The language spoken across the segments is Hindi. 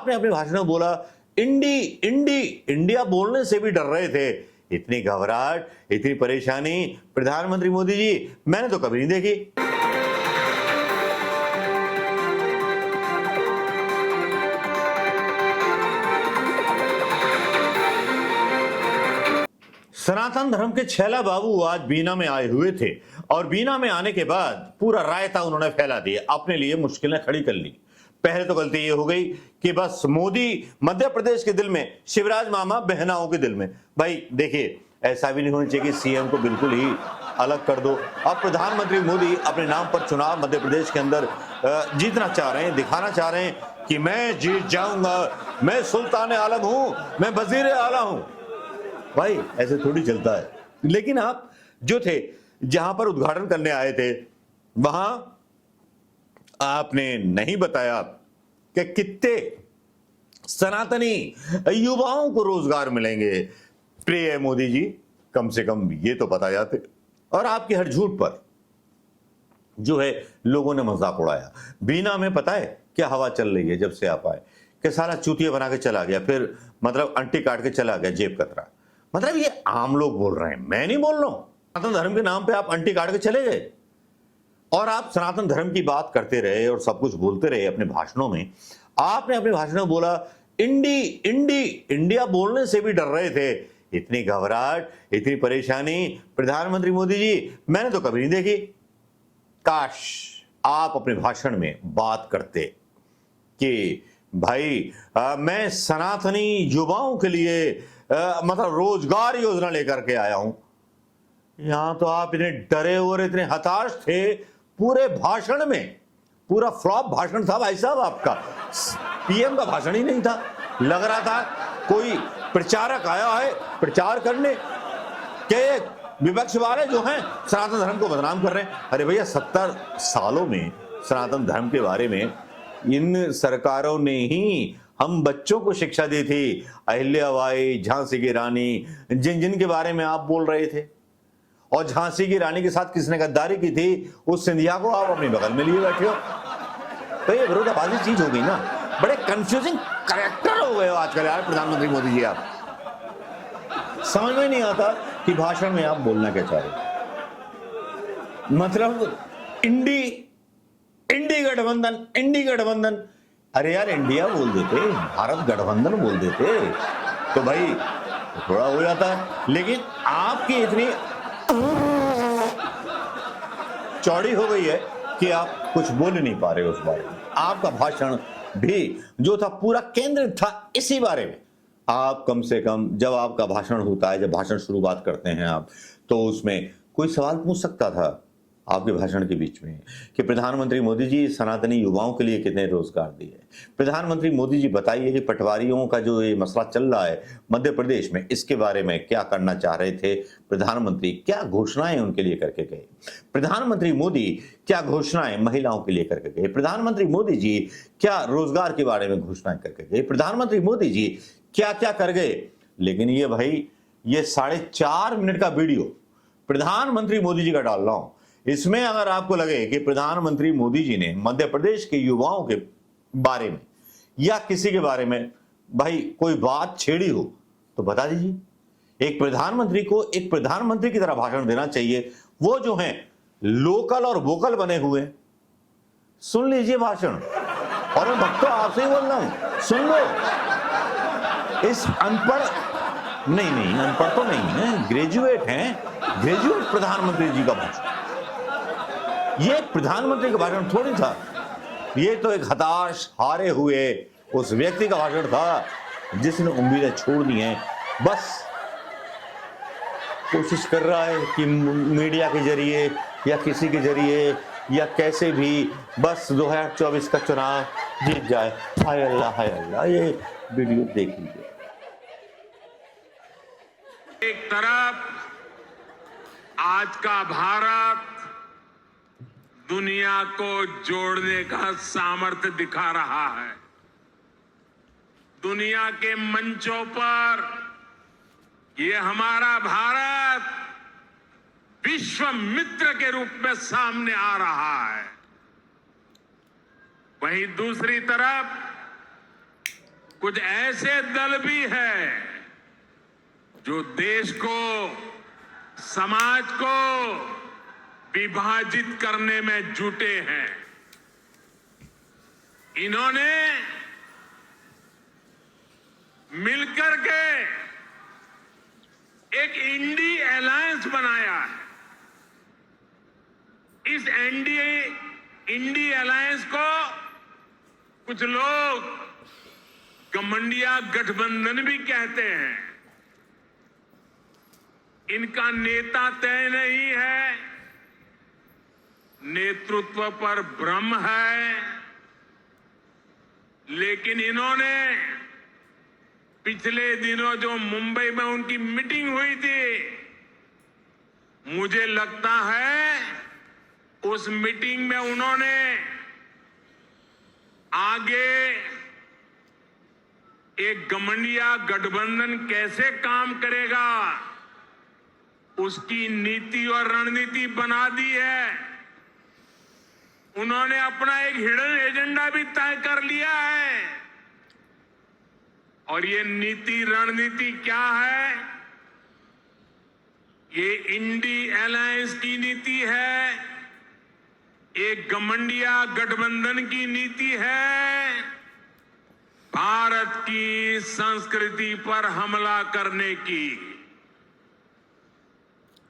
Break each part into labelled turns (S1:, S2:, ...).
S1: आपने अपने भाषण में बोला इंडिया बोलने से भी डर रहे थे। इतनी घबराहट, इतनी परेशानी प्रधानमंत्री मोदी जी मैंने तो कभी नहीं देखी। सनातन धर्म के छैला बाबू आज बीना में आए हुए थे और बीना में आने के बाद पूरा रायता उन्होंने फैला दिया, अपने लिए मुश्किलें खड़ी कर ली। पहले तो गलती ये हो गई कि बस मोदी मध्य प्रदेश के दिल में, शिवराज मामा बहनाओं के दिल में। भाई देखिए, ऐसा भी नहीं होना चाहिए कि सीएम को बिल्कुल ही अलग कर दो। अब प्रधानमंत्री मोदी अपने नाम पर चुनाव मध्य प्रदेश के अंदर जीतना चाह रहे हैं, दिखाना चाह रहे हैं कि मैं जीत जाऊंगा, मैं सुल्तान आलम हूं, मैं वजीर आला हूं। भाई ऐसे थोड़ी चलता है। लेकिन आप जो थे, जहां पर उद्घाटन करने आए थे, वहां आपने नहीं बताया कि कितने सनातनी युवाओं को रोजगार मिलेंगे। प्रिय मोदी जी, कम से कम ये तो बता जाते। और आपके हर झूठ पर जो है लोगों ने मजाक उड़ाया। बीना में पता है क्या हवा चल रही है जब से आप आए, कि सारा चूतिया बना के चला गया, फिर मतलब अंटी काट के चला गया, जेब कतरा। मतलब ये आम लोग बोल रहे हैं, मैं नहीं बोल रहा हूं। सनातन धर्म के नाम पे आप अंटी काट के चले गए और आप सनातन धर्म की बात करते रहे और सब कुछ बोलते रहे अपने भाषणों में। आपने अपने भाषण में बोला इंडिया बोलने से भी डर रहे थे। इतनी घबराहट, इतनी परेशानी प्रधानमंत्री मोदी जी मैंने तो कभी नहीं देखी। काश आप अपने भाषण में बात करते कि भाई मैं सनातनी युवाओं के लिए मतलब रोजगार योजना लेकर के आया हूं। यहां तो आप इतने डरे और इतने हताश थे, पूरे भाषण में पूरा फ्लॉप भाषण था भाई साहब आपका। पीएम का भाषण ही नहीं था। लग रहा था कोई प्रचारक आया है प्रचार करने के, विपक्ष वाले जो हैं सनातन धर्म को बदनाम कर रहे हैं। अरे भैया, 70 सालों में सनातन धर्म के बारे में इन सरकारों ने ही हम बच्चों को शिक्षा दी थी। अहिल्याबाई, झांसी की रानी, जिनके बारे में आप बोल रहे थे। और झांसी की रानी के साथ किसने गद्दारी की थी, उस सिंधिया को आप अपनी बगल में लिए बैठे हो। तो ये विरोधाभासी चीज हो गई ना। बड़े कंफ्यूजिंग कैरेक्टर हो गए हो आजकल यार प्रधानमंत्री मोदी जी। आप समझ में नहीं आता कि भाषण में आप बोलना क्या चाह रहे। मतलब इंडी गठबंधन। अरे यार, इंडिया बोल देते, भारत गठबंधन बोल देते तो भाई थोड़ा हो जाता है। लेकिन आपकी इतनी चौड़ी हो गई है कि आप कुछ बोल नहीं पा रहे उस बारे में। आपका भाषण भी जो था पूरा केंद्रित था इसी बारे में। आप कम से कम जब आपका भाषण होता है, जब भाषण शुरुआत करते हैं आप, तो उसमें कोई सवाल पूछ सकता था आपके भाषण के बीच में कि प्रधानमंत्री मोदी जी सनातनी युवाओं के लिए कितने रोजगार दिए। प्रधानमंत्री मोदी जी बताइए कि पटवारियों का जो ये मसला चल रहा है मध्य प्रदेश में, इसके बारे में क्या करना चाह रहे थे प्रधानमंत्री, क्या घोषणाएं उनके लिए करके गए। प्रधानमंत्री मोदी क्या घोषणाएं महिलाओं के लिए करके गए। प्रधानमंत्री मोदी जी क्या रोजगार के बारे में घोषणाएं करके गए। प्रधानमंत्री मोदी जी क्या क्या कर गए। लेकिन ये भाई, ये 4.5 मिनट का वीडियो प्रधानमंत्री मोदी जी का डाल रहा हूं। इसमें अगर आपको लगे कि प्रधानमंत्री मोदी जी ने मध्य प्रदेश के युवाओं के बारे में या किसी के बारे में भाई कोई बात छेड़ी हो तो बता दीजिए। एक प्रधानमंत्री को एक प्रधानमंत्री की तरह भाषण देना चाहिए। वो जो हैं लोकल और वोकल बने हुए, सुन लीजिए भाषण। और मैं भक्तों आपसे ही बोल रहा हूं, सुन लो। इस अनपढ़ नहीं अनपढ़ तो नहीं है, ग्रेजुएट हैं, ग्रेजुएट प्रधानमंत्री जी का भाषण। ये प्रधानमंत्री का भाषण थोड़ी था, ये तो एक हताश, हारे हुए उस व्यक्ति का भाषण था जिसने उम्मीदें छोड़ दी हैं। बस कोशिश कर रहा है कि मीडिया के जरिए या किसी के जरिए या कैसे भी बस 2024 का चुनाव जीत जाए। हाय अल्लाह, ये वीडियो देख लीजिए।
S2: एक तरफ आज का भारत दुनिया को जोड़ने का सामर्थ्य दिखा रहा है। दुनिया के मंचों पर ये हमारा भारत विश्व मित्र के रूप में सामने आ रहा है। वहीं दूसरी तरफ कुछ ऐसे दल भी है जो देश को, समाज को विभाजित करने में जुटे हैं। इन्होंने मिलकर के एक इंडी अलायंस बनाया है। इस इंडी अलायंस को कुछ लोग गठबंधन गठबंधन भी कहते हैं। इनका नेता तय नहीं है, नेतृत्व पर भ्रम है, लेकिन इन्होंने पिछले दिनों जो मुंबई में उनकी मीटिंग हुई थी, मुझे लगता है उस मीटिंग में उन्होंने आगे एक गठबंधन गठबंधन कैसे काम करेगा उसकी नीति और रणनीति बना दी है। उन्होंने अपना एक हिडन एजेंडा भी तय कर लिया है और ये नीति रणनीति क्या है? ये इंडी अलायंस की नीति है, एक गठबंधन की नीति है, भारत की संस्कृति पर हमला करने की।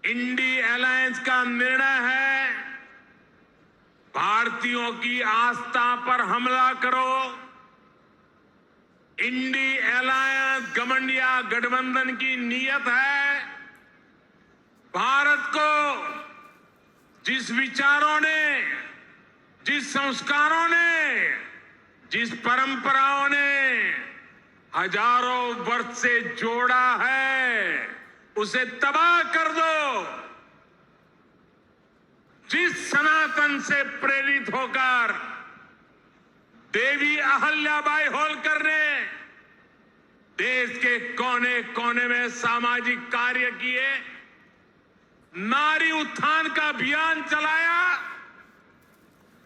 S2: इंडी अलायंस का निर्णय है भारतीयों की आस्था पर हमला करो। इंडी अलायंस गठबंधन की नीयत है भारत को जिस विचारों ने, जिस संस्कारों ने, जिस परंपराओं ने हजारों वर्ष से जोड़ा है उसे तबाह कर दो। जिस सनातन से प्रेरित होकर देवी अहल्याबाई होलकर ने देश के कोने कोने में सामाजिक कार्य किए, नारी उत्थान का अभियान चलाया,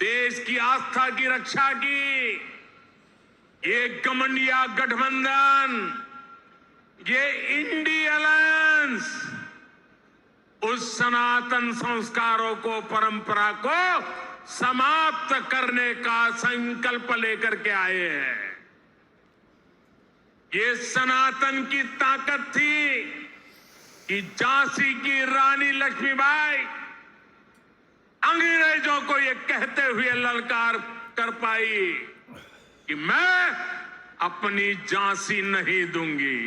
S2: देश की आस्था की रक्षा की, ये गठबंधन, ये इंडी अलायंस उस सनातन संस्कारों को, परंपरा को समाप्त करने का संकल्प लेकर के आए हैं। ये सनातन की ताकत थी कि झांसी की रानी लक्ष्मीबाई अंग्रेजों को ये कहते हुए ललकार कर पाई कि मैं अपनी झांसी नहीं दूंगी।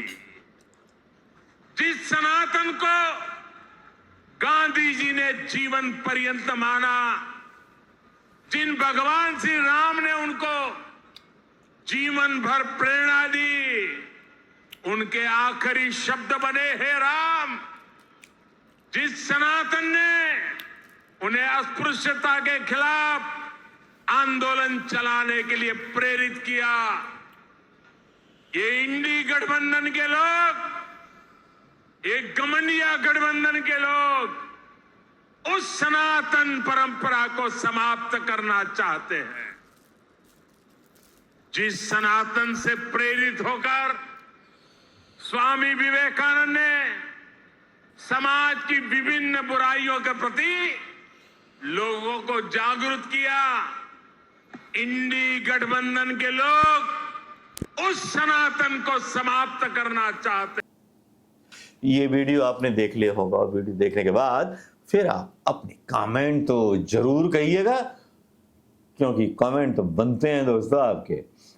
S2: जिस सनातन को गांधी जी ने जीवन पर्यंत माना, जिन भगवान श्री राम ने उनको जीवन भर प्रेरणा दी, उनके आखिरी शब्द बने हे राम। जिस सनातन ने उन्हें अस्पृश्यता के खिलाफ आंदोलन चलाने के लिए प्रेरित किया, ये इंडी गठबंधन के लोग, एक गठबंधन के लोग उस सनातन परंपरा को समाप्त करना चाहते हैं। जिस सनातन से प्रेरित होकर स्वामी विवेकानंद ने समाज की विभिन्न बुराइयों के प्रति लोगों को जागरूक किया, इंडी गठबंधन के लोग उस सनातन को समाप्त करना चाहते।
S1: ये वीडियो आपने देख लिया होगा और वीडियो देखने के बाद फिर आप अपने कमेंट तो जरूर कहिएगा, क्योंकि कमेंट तो बनते हैं दोस्तों आपके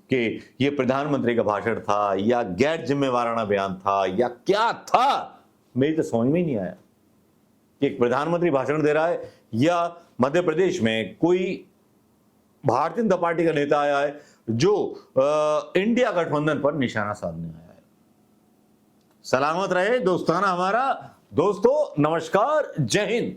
S1: कि ये प्रधानमंत्री का भाषण था या गैर जिम्मेवाराना बयान था या क्या था। मेरी तो समझ में ही नहीं आया कि एक प्रधानमंत्री भाषण दे रहा है या मध्य प्रदेश में कोई भारतीय जनता पार्टी का नेता आया है जो इंडिया गठबंधन पर निशाना साधने आया है। सलामत रहे दोस्ताना हमारा। दोस्तों नमस्कार, जय हिंद।